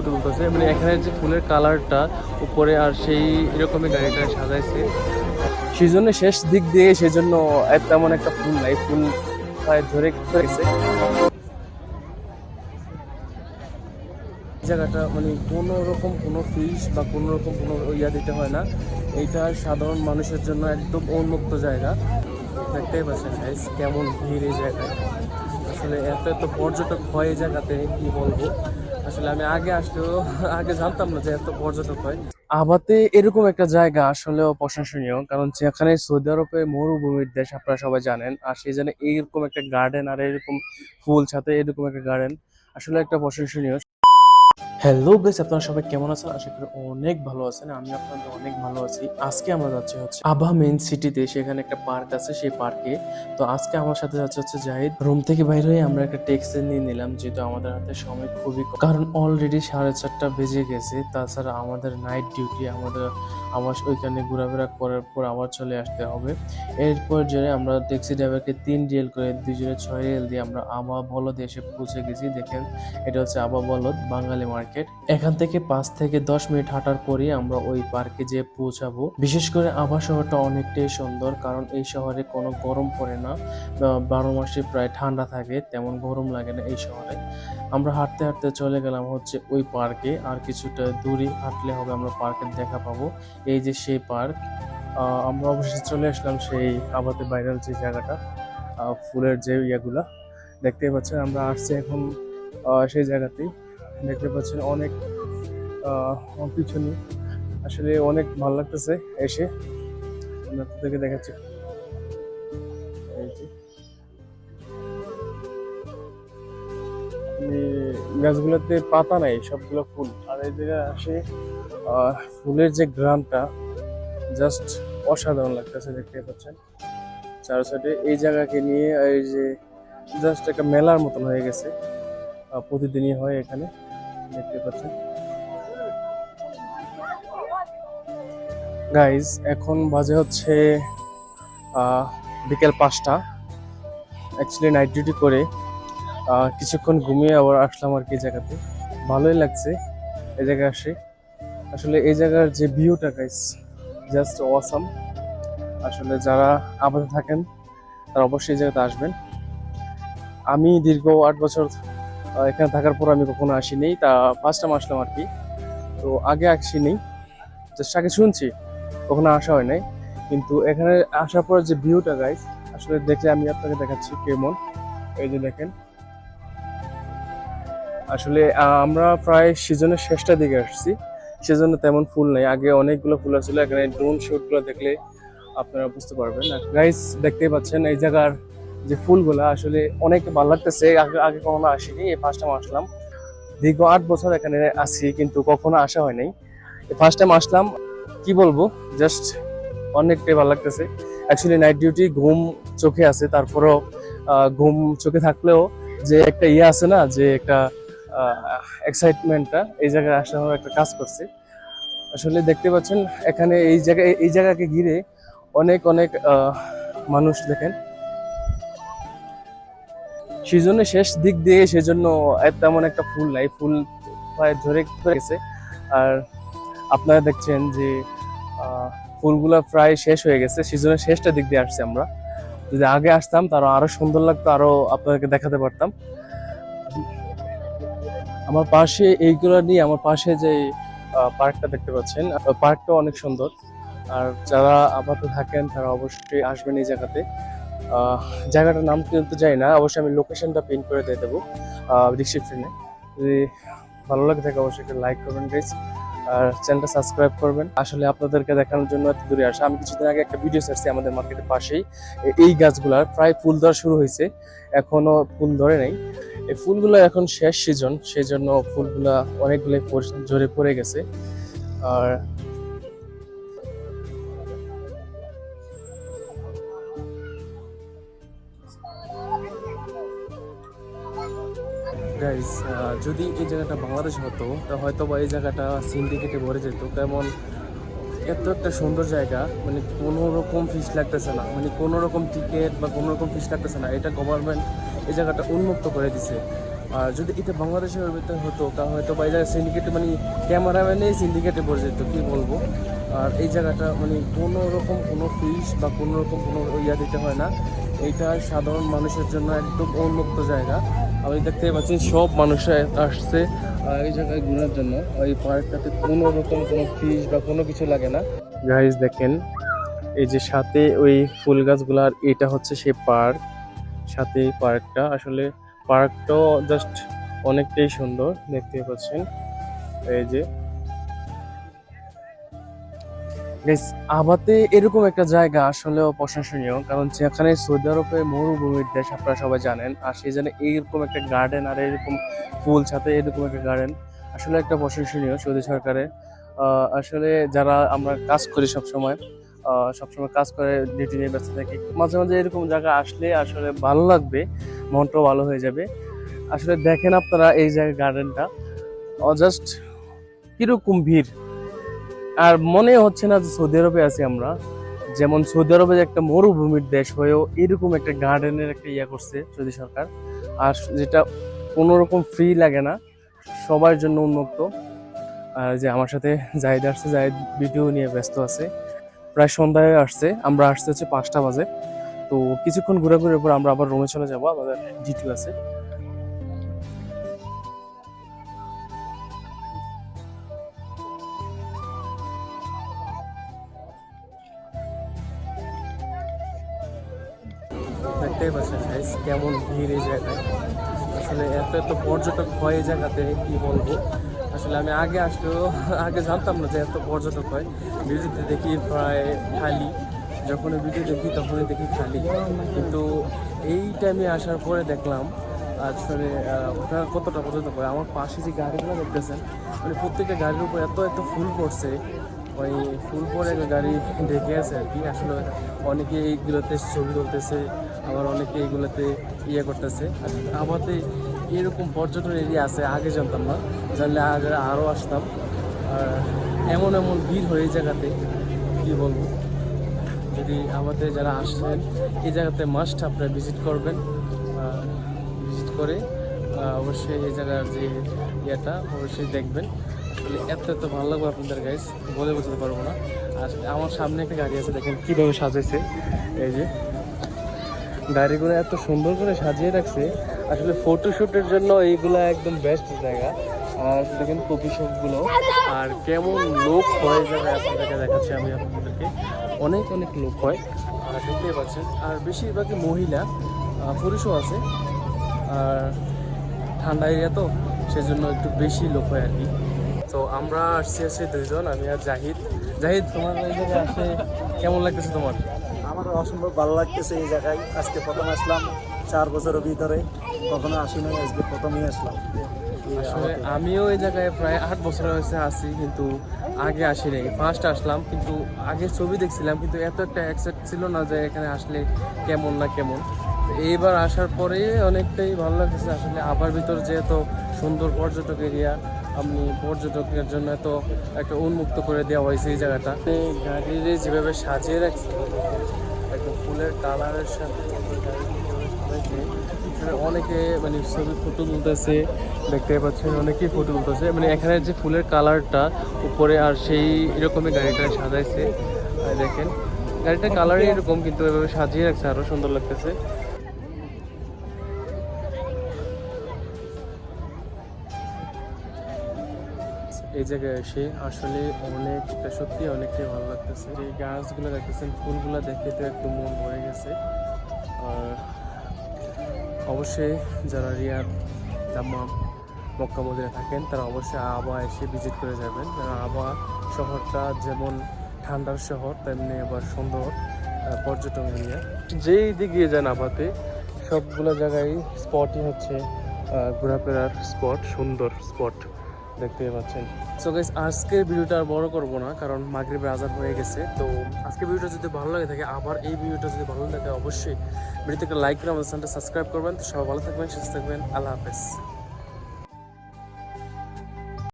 তুলতেছে মানে এখানে যে ফুলের কালারটা উপরে আর সেই এরকমই গাড়িটা সাজাইছে সেই জন্য শেষ দিক দিয়ে সেই জন্য তেমন একটা ফুল নাই, ফুল প্রায় ধরে গেছে। জায়গাটা মানে কোনো রকম কোনো ফিস বা কোনো রকম কোনো ইয়া দিতে হয় না, এইটা সাধারণ মানুষের জন্য একদম উন্মুক্ত জায়গা। দেখতেই পাচ্ছেন গাইস কেমন ভিড় এই জায়গায়, আসলে এত এত পর্যটক হয় এই জায়গাতে কি বলবো। আসলে আমি আগে আসলেও আগে জানতাম না যে এত পর্যটক হয়। আবাতে এরকম একটা জায়গা আসলেও প্রশংসনীয়, কারণ যেখানে সৌদি আরবে মরুভূমির দেশ আপনারা সবাই জানেন, আর সেই জন্য এইরকম একটা গার্ডেন আর এরকম ফুল সাথে এরকম একটা গার্ডেন আসলে একটা প্রশংসনীয়। হ্যালো গাইস, আপনারা সবাই কেমন আছেন? আশা করি অনেক ভালো আছেন। আমি আপনাদের অনেক ভালো আছি। আজকে আমরা যাচ্ছি হচ্ছে আভা মেইন সিটিতে, সেখানে একটা পার্ক আছে সেই পার্কে। তো আজকে আমার সাথে যাচ্ছে হচ্ছে জাহিদ। রুম থেকে বাইরে হয়ে আমরা একটা ট্যাক্সি নিয়ে নিলাম, যেহেতু আমাদের হাতে সময় খুবই কম, কারণ অলরেডি 4:30 বেজে গেছে। তাছাড়া আমাদের নাইট ডিউটি, আমার ওইখানে ঘোরাফেরা করার পর আবার চলে আসতে হবে। এরপর যে আমরা ট্যাক্সি ড্রাইভারকে 3 রিয়াল করে, দুজনে 6 রিয়াল দিয়ে আমরা আভা বলদে এসে পৌঁছে গেছি। দেখেন এটা হচ্ছে আভা বলদ বাঙালি মার্কেট। এখান থেকে 5 থেকে 10 মিনিট হাঁটার পরই আমরা ওই পার্কে যেয়ে পৌঁছাবো। বিশেষ করে আভা শহরটা অনেকটাই সুন্দর, কারণ এই শহরে কোনো গরম পড়ে না, 12 মাসে প্রায় ঠান্ডা থাকে, তেমন গরম লাগে না এই শহরে। আমরা হাঁটতে হাঁটতে চলে গেলাম হচ্ছে ওই পার্কে, আর কিছুটা দূরে হাঁটলে হবে আমরা পার্কের দেখা পাবো। এই যে সেই পার্ক। আমরা অবশেষে চলে আসলাম সেই আবাতে ভাইরাল যে জায়গাটা, ফুলের যে ইয়াগুলা দেখতেই পাচ্ছেন। আমরা আসছি এখন সেই জায়গাতেই। দেখতে পাচ্ছেন অনেক পিছনে আসলে অনেক ভালো লাগতেছে এসে। আমরা আপনাদেরকে দেখাচ্ছি, এই যে মানে গাছগুলোতে পাতা নাই, সবগুলো ফুল। আর এই জায়গায় আসে ফুলের যে গ্রামটা জাস্ট অসাধারণ লাগতেছে। দেখতে পাচ্ছেন চার সাইডে এই জায়গাকে নিয়ে এই যে জাস্ট একটা মেলার মতন হয়ে গেছে, প্রতিদিনই হয় এখানে, দেখতে পাচ্ছেন গাইজ। এখন বাজে হচ্ছে বিকেল 5টা। অ্যাকচুয়ালি নাইট ডিউটি করে কিছুক্ষণ ঘুমিয়ে আবার আসলাম আর কি জায়গাতে। ভালোই লাগছে এই জায়গায় আসে। আসলে এই জায়গার যে ভিউটা গাইজ জাস্ট অসাম। আসলে যারা আপাতত থাকেন তারা অবশ্যই এই জায়গাতে আসবেন। আমি দীর্ঘ 8 বছর এখানে থাকার পর আমি কখনো আসিনি, তা ফার্স্ট টাইম আসলাম আর কি। তো আগে আসিনি, জাস্ট আগে শুনছি, কখনো আসা হয় নাই। কিন্তু এখানে আসার পর যে ভিউটা গাইজ আসলে দেখলে আমি আপনাকে দেখাচ্ছি কেমন। এই যে দেখেন, আসলে আমরা প্রায় সিজনের শেষটার দিকে আসছি, সেজন্য তেমন ফুল নেই। আগে অনেকগুলো ফুল ছিল, এখানে ড্রোন শুট গুলো দেখলে আপনারা বুঝতে পারবেন। গাইস দেখতেই পাচ্ছেন এই জায়গার যে ফুলগুলা আসলে অনেক ভালো লাগতেছে। আগে আগে কখনো আসিনি, এই ফার্স্ট টাইম আসলাম। দীর্ঘ 8 বছর এখানে আছি কিন্তু কখনো আসা হয় নাই, ফার্স্ট টাইম আসলাম। কি বলবো, জাস্ট অনেকটাই ভালো লাগতেছে। অ্যাকচুয়ালি নাইট ডিউটি, ঘুম চোখে আছে, তারপরেও ঘুম চোখে থাকলেও যে একটা ইয়ে আছে না, যে একটা এক্সাইটমেন্টটা এই জায়গায় আসার একটা কাজ করছে। আসলে দেখতে পাচ্ছেন এখানে এই জায়গাকে ঘিরে অনেক অনেক মানুষ দেখেন। সেজন্য শেষ দিক দিয়ে সেজন্য তেমন একটা ফুল নাই, ফুল প্রায় ধরে গেছে। আর আপনারা দেখছেন যে ফুলগুলা প্রায় শেষ হয়ে গেছে, সিজনের শেষটা দিক দিয়ে আসছি আমরা। যদি আগে আসতাম তারও আরো সুন্দর লাগতো, আরো আপনাদেরকে দেখাতে পারতাম। আমার পাশে এইগুলো নিয়ে আমার পাশে যে পার্কটা দেখতে পাচ্ছেন, পার্কটা অনেক সুন্দর। আর যারা আপাতত থাকেন তারা অবশ্যই আসবেন এই জায়গাতে। জায়গাটার নাম কিন্তু জানি না, অবশ্যই আমি লোকেশনটা পিন করে দিয়ে দেবো ডিসক্রিপশনে। যদি ভালো লাগে থাকে অবশ্যই একটা লাইক করবেন গাইস, আর চ্যানেলটা সাবস্ক্রাইব করবেন। আসলে আপনাদেরকে দেখানোর জন্য এত দূরে আসা। আমি কিছুদিন আগে একটা ভিডিও ছাড়ছি আমাদের মার্কেটের পাশেই, এই গাছগুলার প্রায় ফুল ধরা শুরু হয়েছে, এখনো ফুল ধরে নাই। এই ফুলগুলো এখন শেষ সিজন, সেই জন্য ফুলগুলা অনেকগুলো ঝরে পড়ে গেছে। আর গাইস যদি এই জায়গাটা বাংলাদেশ হতো তা হয়তো বা এই জায়গাটা সিন্ডিকেটে ভরে যেত। কেমন এত একটা সুন্দর জায়গা, মানে কোনো রকম ফিস লাগতেছে না, মানে কোনো রকম টিকিট বা কোনো রকম ফিস লাগতেছে না। এটা গভর্নমেন্ট এই জায়গাটা উন্মুক্ত করে দিছে। আর যদি এটা বাংলাদেশের ভিতরে হতো তাহলে হয়তো বা এই জায়গায় সিন্ডিকেটে মানে ক্যামেরাম্যানে সিন্ডিকেটে পড়ে যেত, কী বলবো। আর এই জায়গাটা মানে কোনো রকম কোনো ফিস বা কোনো রকম কোনো ইয়া দিতে হয় না। এইটা সাধারণ মানুষের জন্য একদম উন্মুক্ত জায়গা। আমি দেখতে পাচ্ছি সব মানুষ আসছে এই জায়গায় ঘোরার জন্য। এই পার্কটাতে কোনো রকম কোনো ফিস বা কোনো কিছু লাগে না। গাইস দেখেন, এই যে সাথে ওই ফুল গাছগুলার, এটা হচ্ছে সেই পার্ক। সাথে এই পার্কটা আসলে পার্কটাও জাস্ট অনেকটাই সুন্দর, দেখতে পাচ্ছেন। এই যে গাইস, আবাতে এরকম একটা জায়গা আসলেও প্রশংসনীয়, কারণ যেখানে সৌদি আরবে মরুভূমির দেশ আপনারা সবাই জানেন, আর সেই জন্য এইরকম একটা গার্ডেন আর এরকম ফুল সাথে এরকম একটা গার্ডেন আসলে একটা প্রশংসনীয় সৌদি সরকারের। আসলে যারা আমরা কাজ করি সবসময় কাজ করে ডিউটি নিয়ে ব্যস্ত থাকি, মাঝে মাঝে এরকম জায়গা আসলে আসলে ভালো লাগবে, মনটাও ভালো হয়ে যাবে। আসলে দেখেন আপনারা এই জায়গায় গার্ডেনটা জাস্ট কিরকম ভিড়, আর মনে হচ্ছে না যে সৌদি আরবে আছি আমরা। যেমন সৌদি আরবে যে একটা মরুভূমির দেশ হয়েও এরকম একটা গার্ডেনের একটা ইয়া করছে সৌদি সরকার, আর যেটা কোনো রকম ফ্রি লাগে না, সবার জন্য উন্মুক্ত। আর যে আমার সাথে জাহিদ আসছে, জাহিদ ভিডিও নিয়ে ব্যস্ত আছে। প্রায় সন্ধ্যায় আসছে, আমরা আসতে হচ্ছে 5টা বাজে। তো কিছুক্ষণ ঘোরাঘুরির পর আমরা আবার রুমে চলে যাবো, আমাদের ডিউটি আছে। দেখতেই পাচ্ছেন গাইস কেমন ভিড় এই জায়গায়। আসলে এত এত পর্যটক হয় এই জায়গাতে, কি বলবো। আসলে আমি আগে আসলেও আগে জানতাম না যে এত পর্যটক হয়। ভিডিওতে দেখি প্রায় খালি, যখনই ভিডিও দেখি তখনই দেখি খালি, কিন্তু এই টাইমে আসার পরে দেখলাম আসলে ওটা কতটা পর্যটক হয়। আমার পাশে যে গাড়িগুলো দেখতেছেন, মানে প্রত্যেকটা গাড়ির উপর এত এত ফুল পড়ছে, ওই ফুল পরে গাড়ি ঢেকে আছে আর কি। আসলে অনেকে এইগুলোতে ছবি তুলতেছে, আবার অনেকে এইগুলোতে ইয়ে করতেছে। আমাদের এরকম পর্যটন এরিয়া আছে আগে জানতাম না, জানলে আগে আরও আসতাম। আর এমন এমন ভিড় হয় এই জায়গাতে, কী বলবো। যদি আমাদের যারা আসছেন এই জায়গাতে মাস্ট আপনারা ভিজিট করবেন, ভিজিট করে অবশ্যই এই জায়গার যে ইয়েটা অবশ্যই দেখবেন। আসলে এত এত ভালো লাগবে আপনাদের গাইস, বলে বোঝাতে পারবো না। আর আমার সামনে একটা গাড়ি আছে, দেখেন কীভাবে সাজাইছে। এই যে গাড়িগুলো এত সুন্দর করে সাজিয়ে রাখছে, আসলে ফটোশ্যুটের জন্য এইগুলো একদম বেস্ট জায়গা। আর দেখেন কফি শপগুলো, আর কেমন লোক হয় জায়গায় আপনাদেরকে দেখাচ্ছি আমি আপনাদেরকে। অনেক অনেক লোক হয়, আর দেখতেই পাচ্ছেন। আর বেশিরভাগই মহিলা, পুরুষও আছে। আর ঠান্ডা এরিয়া তো, সেজন্য একটু বেশি লোক হয় আর কি। তো আমরা আসছি দুইজন, আমি আর জাহিদ। জাহিদ, তোমার এই জায়গায় আসে কেমন লাগতেছে তোমার? আমার অসম্ভব ভালো লাগতেছে এই জায়গায়। আজকে প্রথম আসলাম 4 বছরের ভিতরে, কখনো আসি নাই, আজকে প্রথমই আসলাম। আসলে আমিও এই জায়গায় প্রায় 8 বছর হয়েছে আছি, কিন্তু আগে আসি নাই, ফার্স্ট আসলাম। কিন্তু আগে ছবি দেখছিলাম, কিন্তু এত একটা অ্যাকসেপ্ট ছিল না যে এখানে আসলে কেমন না কেমন। এইবার আসার পরে অনেকটাই ভালো লাগতেছে। আসলে আবার ভিতর যে এত সুন্দর পর্যটক এরিয়া, আপনি পর্যটকের জন্য এত একটা উন্মুক্ত করে দেওয়া হয়েছে এই জায়গাটা। গাড়ির যেভাবে সাজিয়ে রাখছে একদম ফুলের কালারের সাথে, অনেকে মানে ছবি ফটো তুলতেছে, দেখতে পাচ্ছেন অনেকেই ফটো তুলতেছে। মানে এখানে যে ফুলের কালারটা উপরে, আর সেই এরকমই গাড়িটা সাজাইছে। দেখেন গাড়িটার কালারই এরকম, কিন্তু এভাবে সাজিয়ে রাখছে, আরো সুন্দর লাগতেছে। এই জায়গায় এসে আসলে অনেকটা, সত্যি অনেকটাই ভালো লাগতেছে। এই গাছগুলো দেখতেছেন, ফুলগুলো দেখে তো একদম মন ভরে গেছে। আর অবশ্যই যারা রিয়াদ, দাম্মাম, মক্কা মদিনায় থাকেন তারা অবশ্যই আবা এসে ভিজিট করে যাবেন। আবা শহরটা যেমন ঠান্ডার শহর, তেমনি আবার সুন্দর পর্যটন এরিয়া। যেই দিকে যান আবাতে সবগুলো জায়গায় স্পটই হচ্ছে ঘোরাফেরার স্পট, সুন্দর স্পট দেখতে পাচ্ছেন। সো গাইস, আজকের ভিডিওটা আর বড় করবো না, কারণ মাগরিবের আজান হয়ে গেছে। তো আজকের ভিডিওটা যদি ভালো লাগে থাকে, আবার এই ভিডিওটা যদি ভালো লাগে অবশ্যই ভিডিওতে একটা লাইক করে আমাদের চ্যানেলটা সাবস্ক্রাইব করবেন। তো সবাই ভালো থাকবেন, সুস্থ থাকবেন, আল্লাহ হাফেজ।